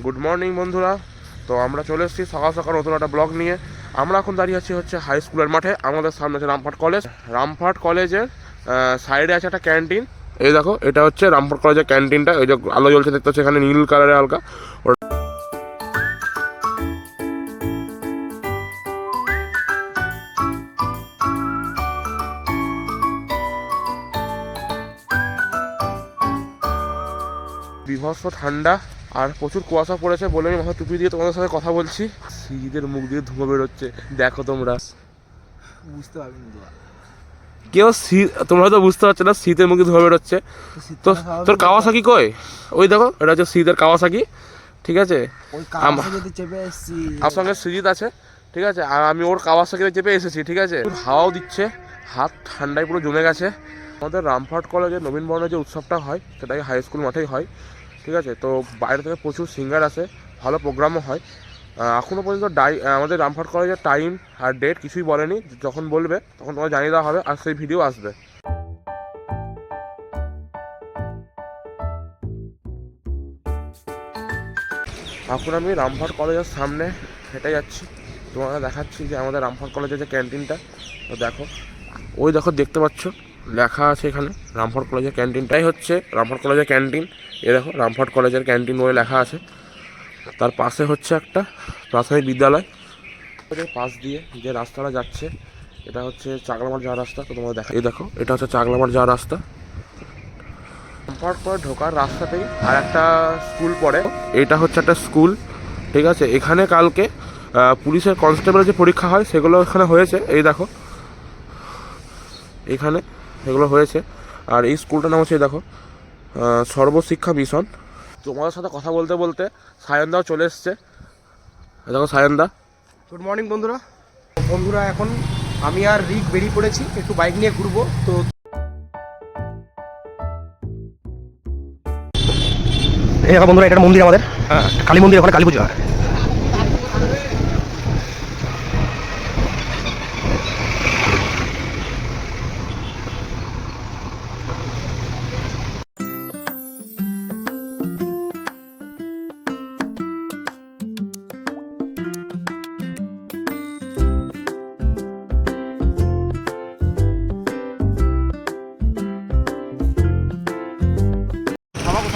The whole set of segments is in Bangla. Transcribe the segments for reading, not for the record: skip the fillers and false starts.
গুড মর্নিং বন্ধুরা। তো আমরা চলে এসেছি সকাল সকাল নতুন একটা ব্লগ নিয়ে। আমরা এখন দাঁড়িয়ে আছি হচ্ছে হাই স্কুলের মাঠে। আমাদের সামনে আছে রামপাট কলেজ। রামপাট কলেজের সাইডে আছে একটা ক্যান্টিন। এই দেখো, এটা হচ্ছে রামপাট কলেজের ক্যান্টিনটা। এই যে আলো জ্বলছে দেখতে হচ্ছে, এখানে নীল কালারের হালকা। বিভৎস ঠান্ডা আর প্রচুর কুয়াশা পড়েছে বলে আমি মাথা টুপি দিয়ে তোমাদের সাথে কথা বলছি। শীতের মুখ দিয়ে ধুঁয়ো বেরোচ্ছে, দেখো তোমরা বুঝতে পারবি না কেউ। তোমরা হয়তো বুঝতে পারছো না, শীতের মুখে ধুঁয়ো বেরোচ্ছে। তো তোর কাওয়াসাকি কই? ওই দেখো, এটা হচ্ছে শীতের কাওয়াসাকি, ঠিক আছে। আমার সঙ্গে সৃজিত আছে, ঠিক আছে, আর আমি ওর কাওয়াসাকিতে চেপে এসেছি, ঠিক আছে। হাওয়াও দিচ্ছে, হাত ঠান্ডায় পুরো জমে গেছে। আমাদের রামপাট কলেজে নবীন বরণের যে উৎসবটা হয় সেটাকে হাই স্কুল মাঠেই হয়, ঠিক আছে। তো বাইরে থেকে প্রচুর সিঙ্গার আসে, ভালো প্রোগ্রামও হয়। এখনও পর্যন্ত আমাদের রামপাট কলেজের টাইম আর ডেট কিছুই বলেনি। যখন বলবে তখন তোমার জানিয়ে দেওয়া হবে, আর সেই ভিডিও আসবে। এখন আমি রামপাট কলেজের সামনে হেঁটে যাচ্ছি, তোমাকে দেখাচ্ছি যে আমাদের রামপাট কলেজের যে ক্যান্টিনটা। তো দেখো, ওই দেখো, দেখতে পাচ্ছ লেখা আছে এখানে রামপাট কলেজের ক্যান্টিনটাই হচ্ছে রামপাট কলেজের ক্যান্টিন। এ দেখো, রামপাট কলেজের ক্যান্টিন বলে লেখা আছে। তার পাশে হচ্ছে একটা প্রাথমিক বিদ্যালয়। পাশ দিয়ে যে রাস্তাটা যাচ্ছে এটা হচ্ছে চাকলামাঠ যাওয়ার রাস্তা। তো তোমরা দেখা, এই দেখো, এটা হচ্ছে চাকলামাঠ যাওয়ার রাস্তা। রামপাট করে ঢোকার রাস্তাতেই আর একটা স্কুল পড়ে, এটা হচ্ছে একটা স্কুল, ঠিক আছে। এখানে কালকে পুলিশের কনস্টেবলের যে পরীক্ষা হয় সেগুলো এখানে হয়েছে। এই দেখো, এখানে এগুলো হয়েছে। আর এই স্কুলটার নাম হচ্ছে, দেখো, সর্বশিক্ষা মিশন। তোমাদের সাথে কথা বলতে বলতে সায়নদাও চলে এসছে। দেখো সায়নদা। গুড মর্নিং বন্ধুরা, এখন আমি আর রিক বেরিয়ে পড়েছি একটু বাইক নিয়ে ঘুরবো। তো এই দেখো বন্ধুরা, এটা মন্দির আমাদের, কালী মন্দির, ওখানে কালী পুজো হয়।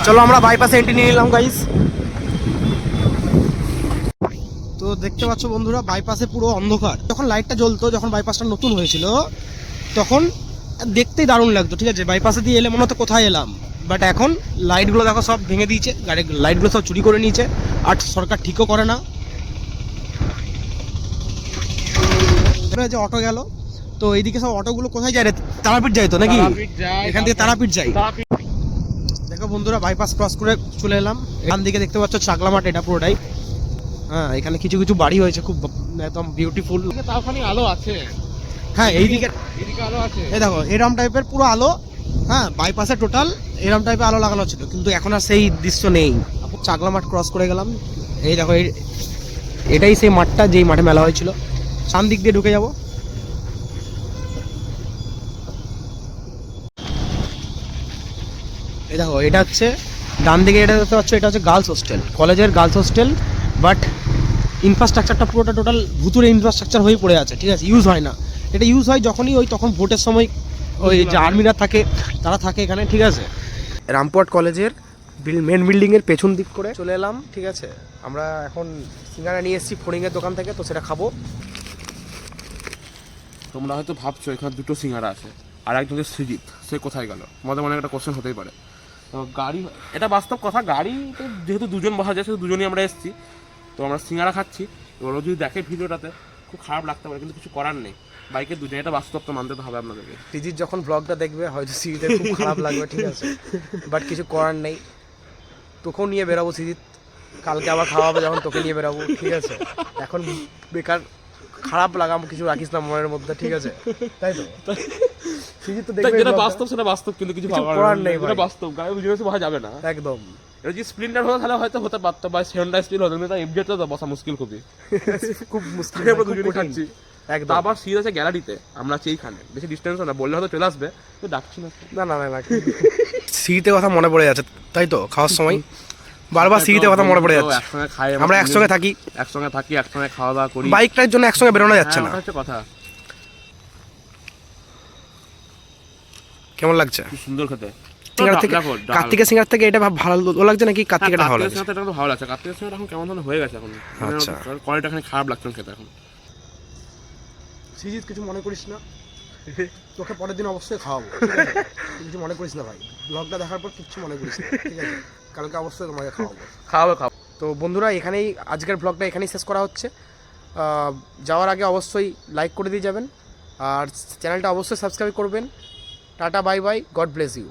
চলো আমরা বাইপাসে এন্ট্রি নিয়ে নিলাম গাইস। তো দেখতে পাচ্ছ বন্ধুরা, বাইপাসে পুরো অন্ধকার। যখন লাইটটা জ্বলতো, যখন বাইপাসটা নতুন হয়েছিল, তখন দেখতেই দারুণ লাগতো, ঠিক আছে। বাইপাসে দিয়ে এলে মনে হতো কোথায় এলাম। বাট এখন লাইটগুলো দেখো সব ভেঙে দিয়েছে, গাড়ির লাইটগুলো সব চুরি করে নিয়েছে, আর সরকার ঠিকও করে না। যে অটো গেল, তো এইদিকে সব অটোগুলো কোথায় যায় রে? তারাপীঠ যায় তো নাকি? এখান থেকে তারাপীঠ যাই। দেখো বন্ধুরা, বাইপাস ক্রস করে চলে এলাম। এখান দিকে দেখতে পাচ্ছ চাকলামাঠ, এটা পুরোটাই। হ্যাঁ, এখানে কিছু কিছু বাড়ি হয়েছে, খুব একদম বিউটিফুল। তাওখানে আলো আছে। হ্যাঁ, এইদিকে আলো আছে। এই দেখো, এরম টাইপের পুরো আলো। হ্যাঁ, বাইপাসে টোটাল এরম টাইপের আলো লাগানো ছিল, কিন্তু এখন আর সেই দৃশ্য নেই। চাকলামাঠ ক্রস করে গেলাম। এই দেখো, এটাই সেই মাঠটা যেই মাঠে মেলা হয়েছিল। সান দিক দিয়ে ঢুকে যাব। এই দেখো, এটা হচ্ছে ডান দিকে, এটা দেখতে পাচ্ছ, এটা হচ্ছে গার্লস হোস্টেল, কলেজের গার্লস হোস্টেল। বাট ইনফ্রাস্ট্রাকচারটা পুরোটা টোটাল ভুতুরে ইনফ্রাস্ট্রাকচার হয়ে পড়ে আছে, ঠিক আছে। ইউজ হয় না। এটা ইউজ হয় যখনই তখন ভোটের সময় ওই যে আর্মিরা থাকে, তারা থাকে এখানে, ঠিক আছে। রামপুরহাট কলেজের মেন বিল্ডিংয়ের পেছন দিক করে চলে এলাম, ঠিক আছে। আমরা এখন সিঙ্গারা নিয়ে এসেছি ফড়িংয়ের দোকান থেকে, তো সেটা খাবো। তোমরা হয়তো ভাবছো এখানে দুটো সিঙ্গারা আছে, আর একজন যে সৃজিত, সে কোথায় গেল? তোমাদের মনে একটা কোশ্চেন হতেই পারে। তো গাড়ি, এটা বাস্তব কথা, গাড়িতে যেহেতু দুজন বসা যায়, সেহেতু দুজনই আমরা এসেছি। তো আমরা সিঙ্গারা খাচ্ছি। এবার ও যদি দেখে ভিডিওটাতে খুব খারাপ লাগতে পারে, কিন্তু কিছু করার নেই। বাইকের দুজন, এটা বাস্তব, তো মানতে তো হবে আপনাদেরকে। সৃজিত যখন ব্লগটা দেখবে হয়তো সৃজিতের খুব খারাপ লাগবে, ঠিক আছে। বাট কিছু করার নেই, তোকেও নিয়ে বেরাবো সৃজিত। কালকে আবার খাওয়া হবে যখন, তোকে নিয়ে বেরাবো, ঠিক আছে। এখন বেকার খারাপ লাগাম কিছু রাখিস না মনের মধ্যে, ঠিক আছে। তাই তো সৃজিত তো দেখবে, যেটা বাস্তব সেটা বাস্তব, কিন্তু কিছু করার নেই। এটা বাস্তব, গাড়ি বুঝে বসা যাবে না একদম। এটা যদি স্প্লেন্ডার হতো তাহলে হয়তো হতে পারতো, বা সেন্ডা স্পিড হতো, কিন্তু এফজেড তো বসা মুশকিল, খুব মুশকিল। আমরা দুজনেই খাচ্ছি একদম। আবার সিট আছে গ্যালারিতে, আমরা আছি এইখানে, বেশি ডিস্টেন্স না, বললে হয়তো চলে আসবে, তো ডাকছি না। না। স্মৃতির কথা মনে পড়ে যাচ্ছে, তাই তো খাওয়ার সময়। বারবার সিঁড়িতে কথা মনে পড়ে যাচ্ছে। একসঙ্গে খাই, আমরা একসঙ্গে থাকি, একসঙ্গে খাওয়া দাওয়া করি, বাইকটার জন্য একসঙ্গে বেরোনো যাচ্ছে না। হ্যাঁ, হচ্ছে কথা। কেমন লাগছে কি সুন্দর খেতে। সিঙ্গার থেকে? দেখো, কার্তিকের সিঙ্গার থেকে এটা ভালো লাগছে নাকি কার্তিকেটা ভালো লাগছে? কার্তিকের সাথে ভালো লাগছে। কার্তিকের সাথে এখন কেমন ধরনের হয়ে গেছে এখন, আচ্ছা। কোয়ালিটি এখন খারাপ লাগছে খেতে এখন। সিজিত কিছু মনে করিস না, তোকে পরের দিন অবশ্যই খাওয়াবো, কিছু মনে করিস না ভাই, ব্লগটা দেখার পর কিচ্ছু মনে করিস না, ঠিক আছে? কালকে অবশ্যই তোমাকে খাওয়াবো। তো বন্ধুরা, এখানেই আজকের ব্লগটা এখানেই শেষ করা হচ্ছে। যাওয়ার আগে অবশ্যই লাইক করে দিয়ে যাবেন, আর চ্যানেলটা অবশ্যই সাবস্ক্রাইব করবেন। Tata, bye bye, God bless you.